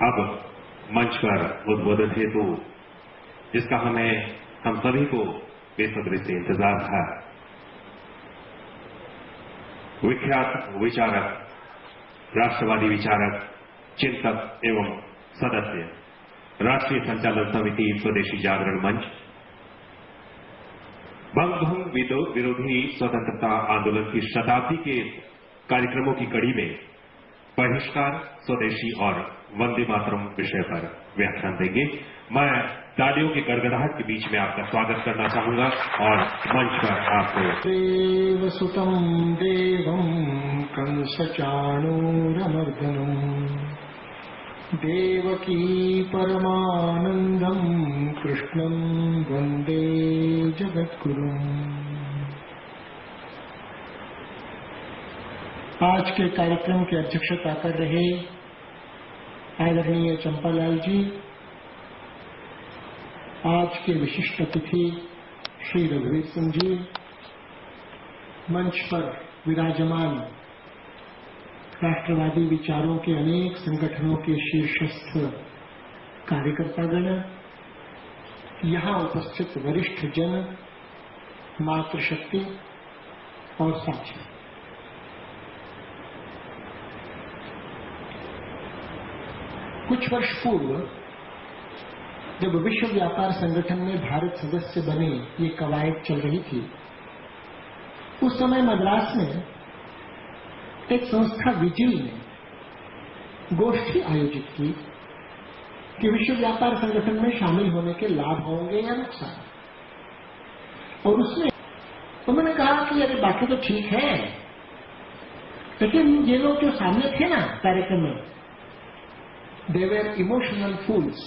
अब मंच पर उद्बोधन हेतु जिसका हम सभी को बेसब्री से इंतजार था, विख्यात विचारक, राष्ट्रवादी विचारक, चिंतक एवं सदस्य, राष्ट्रीय संचालन समिति स्वदेशी जागरण मंच, बंगभंग विरोधी स्वतंत्रता आंदोलन की शताब्दी के कार्यक्रमों की कड़ी में बहिष्कार, स्वदेशी और वंदे मातरम विषय पर व्याख्यान देंगे। मैं तालियों की गड़गड़ाहट के बीच में आपका स्वागत करना चाहूंगा और मंच पर आपको देवसुतं देवं कंसचाणूरमर्दनम् देवकी परमानंदं कृष्णं वंदे जगद्गुरुम्। आज के कार्यक्रम की अध्यक्षता कर रहे आदरणीय चंपालाल जी, आज के विशिष्ट अतिथि श्री रघुवीर सिंह जी, मंच पर विराजमान राष्ट्रवादी विचारों के अनेक संगठनों के शीर्षस्थ कार्यकर्तागण, यहाँ उपस्थित वरिष्ठ जन, मातृशक्ति और साथी, कुछ वर्ष पूर्व जब विश्व व्यापार संगठन में भारत सदस्य बने ये कवायद चल रही थी, उस समय मद्रास में एक संस्था विजिल ने गोष्ठी आयोजित की कि विश्व व्यापार संगठन में शामिल होने के लाभ होंगे या नुकसान। और उसमें उन्होंने कहा कि अरे बाकी तो ठीक है, लेकिन ये लोग जो सामने थे ना कार्यक्रम में, they were emotional fools,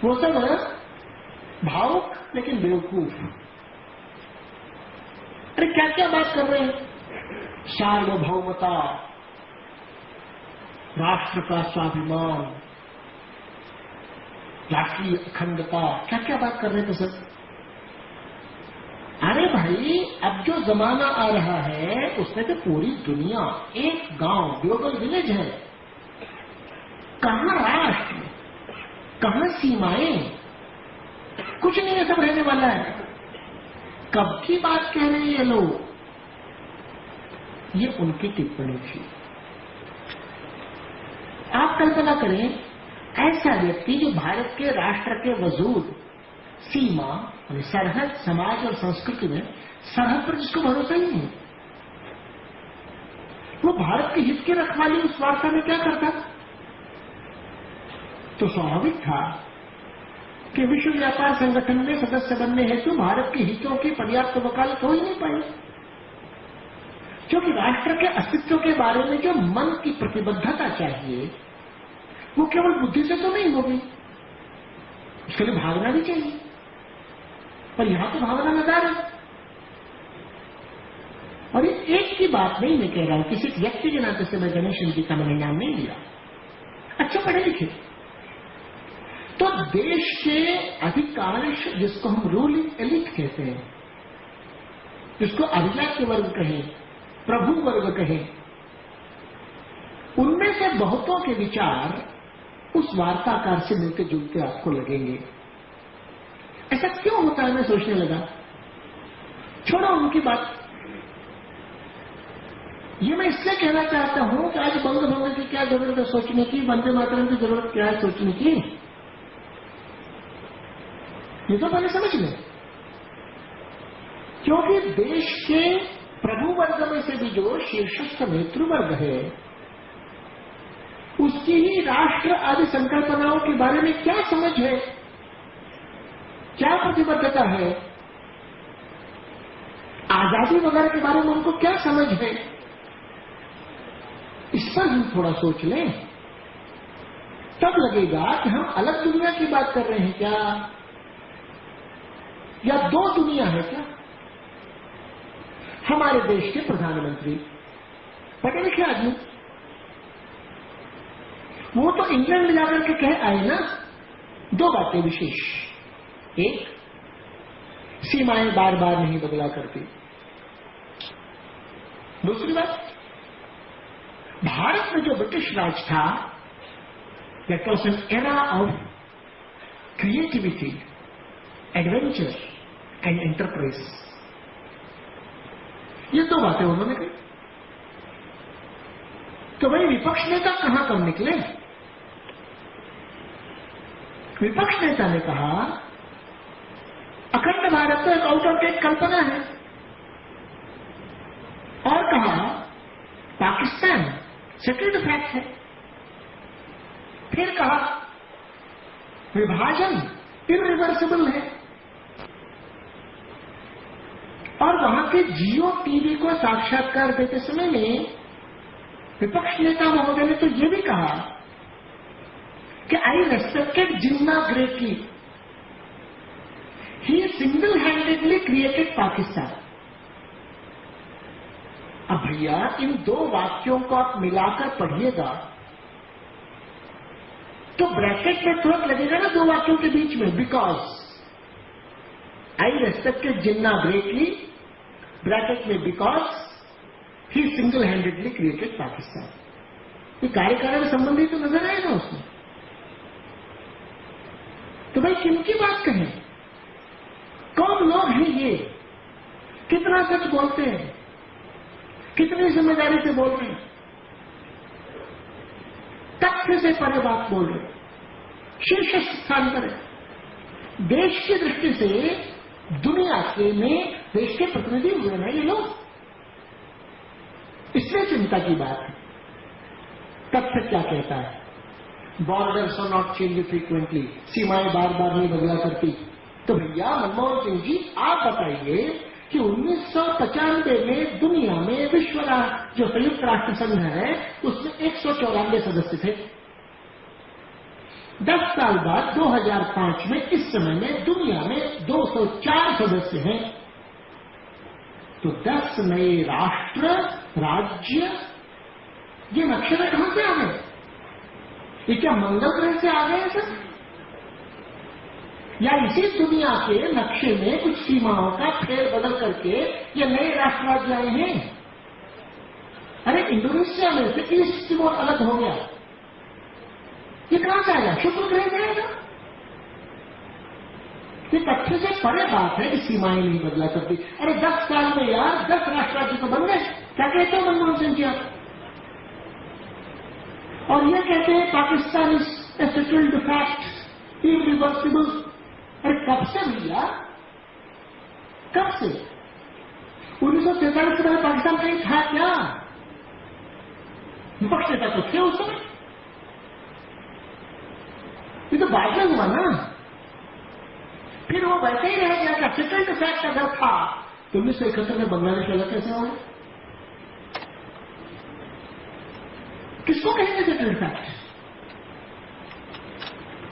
वो सब भावुक लेकिन बेवकूफ। अरे क्या क्या बात कर रहे हैं, सार्वभौमता, राष्ट्र का स्वाभिमान, राष्ट्रीय अखंडता, क्या क्या बात कर रहे थे सर। अरे भाई, अब जो जमाना आ रहा है उसमें तो पूरी दुनिया एक गांव, ग्लोबल विलेज है। कहां राष्ट्र, कहां सीमाएं, कुछ नहीं है, सब रहने वाला है। कब की बात कह रहे हैं ये लोग, ये उनकी टिप्पणी थी। आप कल्पना करें, ऐसा व्यक्ति जो भारत के राष्ट्र के वजूद, सीमा, सरहद, समाज और संस्कृति में सरहद पर जिसको भरोसा ही नहीं, वो भारत के हित की रखवाली उस वार्ता में क्या करता। तो स्वाभाविक था कि विश्व व्यापार संगठन में सदस्य बनने हेतु भारत के हितों की पर्याप्त वकालत हो ही नहीं पाई, क्योंकि राष्ट्र के अस्तित्व के बारे में जो मन की प्रतिबद्धता चाहिए वो केवल बुद्धि से तो नहीं होगी, उसके लिए भावना भी चाहिए। पर यहां तो भावना नजार है। और ये एक की बात नहीं मैं कह रहा हूं, किसी व्यक्ति के नाते से मैं गणेशन जी का मैंने नाम नहीं लिया, अच्छे पढ़े लिखे। तो देश के अधिकांश, जिसको हम रूलिंग एलिट कहते हैं, जिसको अधिजाति वर्ग कहें, प्रभु वर्ग कहें, उनमें से बहुतों के विचार उस वार्ताकार से मिलते जुलते आपको लगेंगे। ऐसा क्यों होता है, मैं सोचने लगा। छोड़ो उनकी बात, ये मैं इसलिए कहना चाहता हूं कि आज बंग भंग की क्या जरूरत है सोचने की, वंदे मातरम की जरूरत क्या है सोचने की, ये तो पहले समझ लें। क्योंकि देश के प्रभु वर्ग में से भी जो शीर्षस्थ नेतृवर्ग है, उसकी ही राष्ट्र आदि संकल्पनाओं के बारे में क्या समझ है, क्या प्रतिबद्धता है, आजादी वगैरह के बारे में उनको क्या समझ है, इस पर हम थोड़ा सोच लें, तब लगेगा कि हम अलग दुनिया की बात कर रहे हैं क्या, या दो दुनिया है क्या। हमारे देश के प्रधानमंत्री पढ़े लिखे आदमी, वो तो इंग्लैंड में जाकर के कह आए ना दो बातें विशेष। एक, सीमाएं बार बार नहीं बदला करती। दूसरी बात, भारत में जो ब्रिटिश राज था, that was an era of creativity, adventure and enterprise. ये दो बातें उन्होंने कही। तो भाई विपक्ष नेता कहां कब निकले? विपक्ष नेता ने कहा अखंड भारत तो एक आउट ऑफ डेट कल्पना है, और कहा पाकिस्तान सेटल्ड फैक्ट है। फिर कहा विभाजन इरिवर्सिबल है, और वहां के जियो टीवी को साक्षात्कार देते समय में विपक्ष नेता महोदय ने तो यह भी कहा कि आई रेस्पेक्टेड जिन्ना ग्रेटली, ही सिंगल हैंडेडली क्रिएटेड पाकिस्तान। अब भैया इन दो वाक्यों को आप मिलाकर पढ़िएगा तो ब्रैकेट में तुरंत लगेगा ना दो वाक्यों के बीच में, because I respected Jinnah greatly, bracket में because he single handedly created Pakistan. ये कार्यकारण संबंधी तो नजर आएगा उसमें। तो भाई किनकी बात कहें? कौन लोग हैं ये? कितना सच बोलते हैं? कितनी जिम्मेदारी से बोल रहे हैं? तथ्य से परे बात बोल रहे हैं, शीर्ष स्थान पर है। देश की दृष्टि से दुनिया के में देश के प्रतिनिधि हुए ना ये लोग, इसलिए चिंता की बात है। तथ्य क्या कहता है? Borders are not change frequently, सीमाएं बार बार नहीं बदला करती। तो भैया मनमोहन सिंह जी आप बताइए कि 1995 में दुनिया में विश्व जो संयुक्त राष्ट्र संघ है उसमें 194 सदस्य थे। 10 साल बाद 2005 में इस समय में दुनिया में 204 सदस्य हैं। तो 10 नए राष्ट्र राज्य, ये नक्शे में कहां से आ गए? ये क्या मंगल ग्रह से आ गए हैं सर? या इसी दुनिया के नक्शे में कुछ सीमाओं का फेर बदल करके ये नए राष्ट्र राज्य आए हैं? अरे इंडोनेशिया में से ईस्ट तिमोर अलग हो गया, ये कहां से आएगा? शुक्र ग्रह से आएगा। ये तथ्य से परे बात है कि सीमाएं नहीं बदला करती। अरे 10 साल में यार 10 राष्ट्र राज्य तो बन गए। क्या कहते हो मनमोहन सिंह जी आप? और ये कहते हैं Pakistan is a settled fact, irreversible. अरे कब से भैया, कब से? 1947 के बाद पाकिस्तान कहीं था क्या? विपक्ष नेता तो थे उस समय, ये तो बाद में हुआ ना। फिर वो वैसे ही रह गया। सेटल्ड फैक्ट अगर था तो 1971 में बांग्लादेश अलग कैसे होगा? किसको कहेंगे सेटल्ड फैक्ट?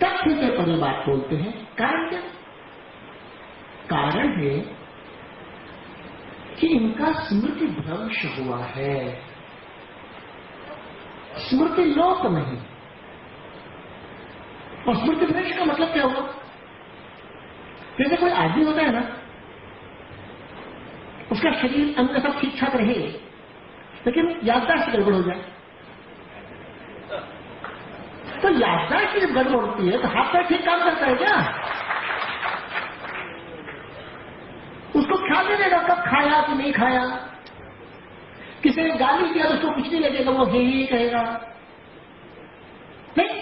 तथ्य से परे बात बोलते हैं। कारण क्या? कारण है कि इनका स्मृति भ्रंश हुआ है, स्मृति लोप नहीं। और स्मृति भ्रंश का मतलब क्या हुआ? जैसे कोई आदमी होता है ना, उसका शरीर अंग सब ठीक ठाक रहे लेकिन याददाश्त गड़बड़ हो जाए, तो याददाश्त जब गड़बड़ होती है तो हाथ पैर ठीक काम करता है क्या? उसको ख्याल नहीं रहेगा कब खाया कि नहीं खाया। किसी ने गाली दिया तो उसको कुछ नहीं लगेगा, वो ही कहेगा। नहीं,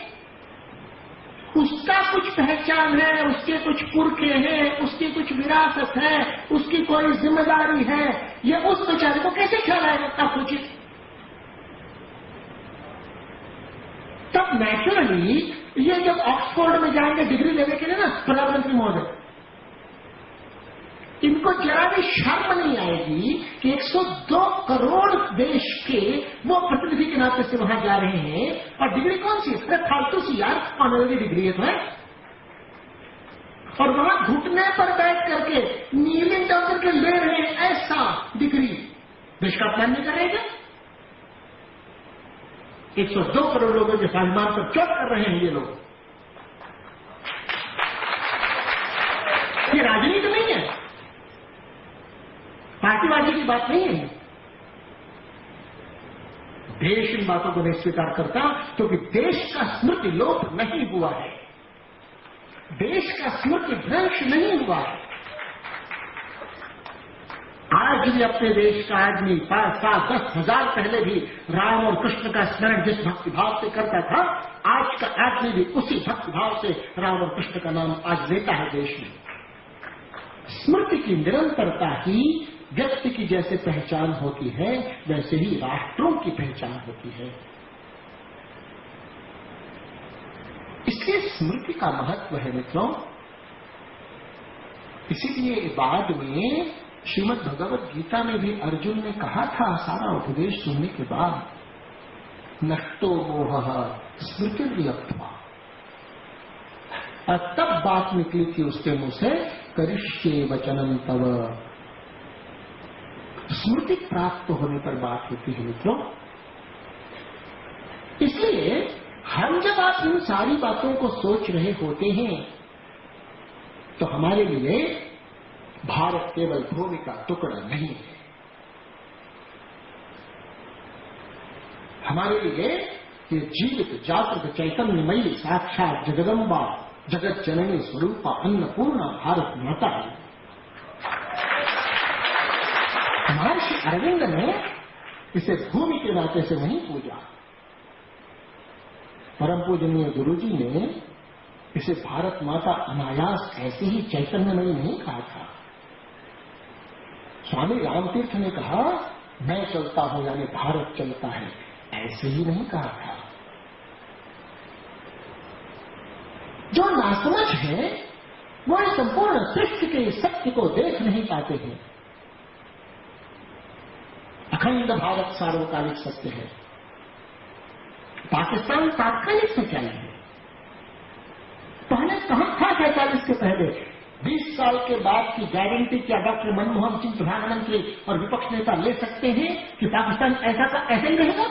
उसका कुछ पहचान है, उसके कुछ पुरखे हैं, उसकी कुछ विरासत है, उसकी कोई जिम्मेदारी है। ये उस बेचारे को कैसे ख्याल आएगा? आप सोचिए। तब नेचुरली ये जब ऑक्सफोर्ड में जाएंगे डिग्री लेने के लिए ना प्रधानमंत्री महोदय, इनको जरा भी शर्म नहीं आएगी कि 102 करोड़ देश के वो प्रतिनिधि के नाते से वहां जा रहे हैं। और डिग्री कौन सी? अरे फालतू सी यार, ऑनररी डिग्री है तो है। और वहां घुटने पर बैठ करके नीलिंग डाल करके ले रहे हैं ऐसा डिग्री। देश का अपमान नहीं कर रहे क्या? 102 करोड़ लोगों के सम्मान पर चोट कर रहे हैं ये लोग। ये राजनीति नहीं है, पार्टीबाजी की बात नहीं है। देश इन बातों को नहीं स्वीकार करता, क्योंकि देश का स्मृति लोप नहीं हुआ है, देश का स्मृति भ्रंश नहीं हुआ है। आज भी अपने देश का आदमी 5-10,000 पहले भी राम और कृष्ण का स्मरण जिस भक्तिभाव से करता था, आज का आदमी भी उसी भक्तिभाव से राम और कृष्ण का नाम आज लेता है देश में। स्मृति की निरंतरता ही व्यक्ति की जैसे पहचान होती है, वैसे ही राष्ट्रों की पहचान होती है। इसलिए स्मृति का महत्व है मित्रों। इसीलिए बाद में श्रीमद् भगवत गीता में भी अर्जुन ने कहा था, सारा उपदेश सुनने के बाद, नष्टो मोह स्मृतिर्यक्त्वा, और तब बात निकली थी उसके मुंह से, करिष्ये वचनं तव। स्मृति प्राप्त होने पर बात होती है मित्रों। इसलिए हम जब आप इन सारी बातों को सोच रहे होते हैं, तो हमारे लिए भारत केवल भूमि का टुकड़ा नहीं है, हमारे लिए ये जीवित जागृत चैतन्यमयी साक्षात जगदम्बा जगत जननी स्वरूपा अन्नपूर्णा भारत माता है। महर्षि अरविंद ने इसे भूमि के नाते से नहीं पूजा, परम पूजनीय गुरुजी ने इसे भारत माता अनायास ऐसे ही चैतन्यमयी नहीं कहा था। स्वामी रामतीर्थ ने कहा, मैं चलता हूं यानी भारत चलता है, ऐसे ही नहीं कहा था। जो नासमझ है वो संपूर्ण सृष्टि के सत्य को देख नहीं पाते हैं। अखंड भारत सार्वकालिक सत्य है, पाकिस्तान तात्कालिक सच्चाई है। पहले कहां था 47 के पहले? 20 साल के बाद की गारंटी क्या डॉक्टर मनमोहन सिंह प्रधानमंत्री और विपक्ष नेता ले सकते हैं कि पाकिस्तान ऐसा का ऐसा ही रहेगा?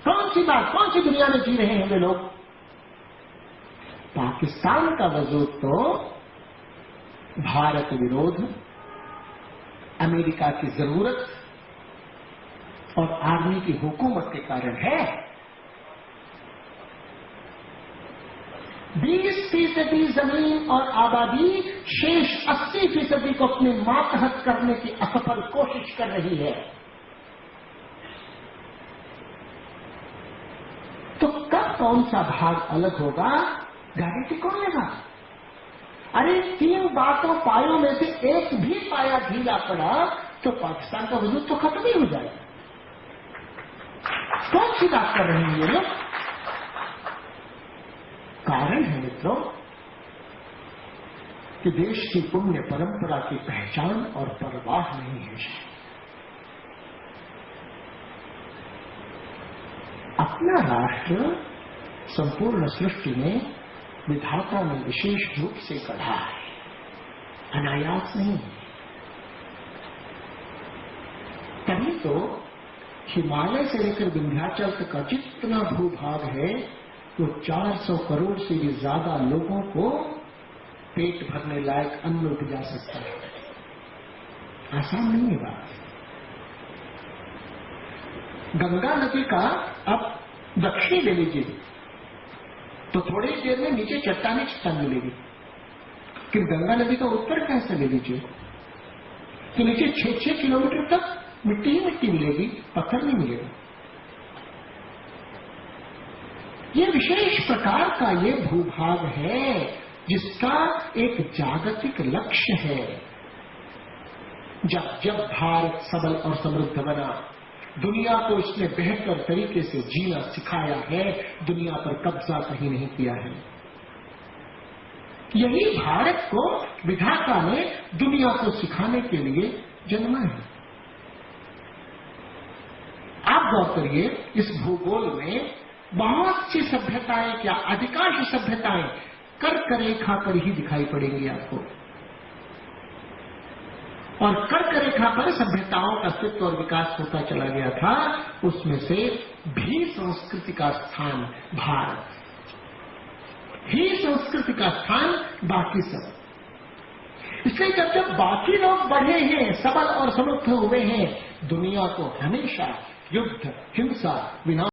कौन सी बात, कौन सी दुनिया में जी रहे हैं वे लोग? पाकिस्तान का वजूद तो भारत विरोध, अमेरिका की जरूरत और आर्मी की हुकूमत के कारण है। 20% जमीन और आबादी शेष 80% को अपने मातहत करने की असफल कोशिश कर रही है। तो कब कौन सा भाग अलग होगा, गारंटी कौन लेगा? अरे 3 बातों पायों में से एक भी पाया ढीला पड़ा तो पाकिस्तान का वजूद तो खत्म ही हो जाएगा। कौन सी बात कर रहे हैं ये लोग? कारण है मित्रों कि देश की पुण्य परंपरा की पहचान और परवाह नहीं है। अपना राष्ट्र संपूर्ण सृष्टि में विधाता ने विशेष रूप से गढ़ा है, अनायास नहीं है। तभी तो हिमालय से लेकर विंध्याचल तक का जितना भूभाग है वो 400 करोड़ से भी ज्यादा लोगों को पेट भरने लायक अन्न उपजा सकता है। आसान नहीं है बात। गंगा नदी का अब दक्षिणी ले लीजिए तो थोड़ी देर में नीचे चट्टानी चट्टान मिलेगी, कि गंगा नदी का उत्तर कैसे ले लीजिए तो नीचे 6-6 किलोमीटर तक मिट्टी ही मिट्टी मिलेगी, पत्थर नहीं मिलेगा। ये विशेष प्रकार का ये भूभाग है जिसका एक जागतिक लक्ष्य है। जब जब भारत सबल और समृद्ध बना, दुनिया को इसने बेहतर तरीके से जीना सिखाया है, दुनिया पर कब्जा कहीं नहीं किया है। यही भारत को विधाता ने दुनिया को सिखाने के लिए जन्मा है। आप गौर करिए, इस भूगोल में बहुत सी सभ्यताएं, क्या अधिकांश सभ्यताएं कर्क रेखा पर ही दिखाई पड़ेंगी आपको, और कर्क रेखा पर सभ्यताओं का अस्तित्व और विकास होता चला गया था। उसमें से भी संस्कृति का स्थान भारत, ही संस्कृति का स्थान बाकी सब। इसलिए जब जब बाकी लोग बढ़े हैं, सबल और समृद्ध हुए हैं, दुनिया को हमेशा युद्ध, हिंसा, विनाश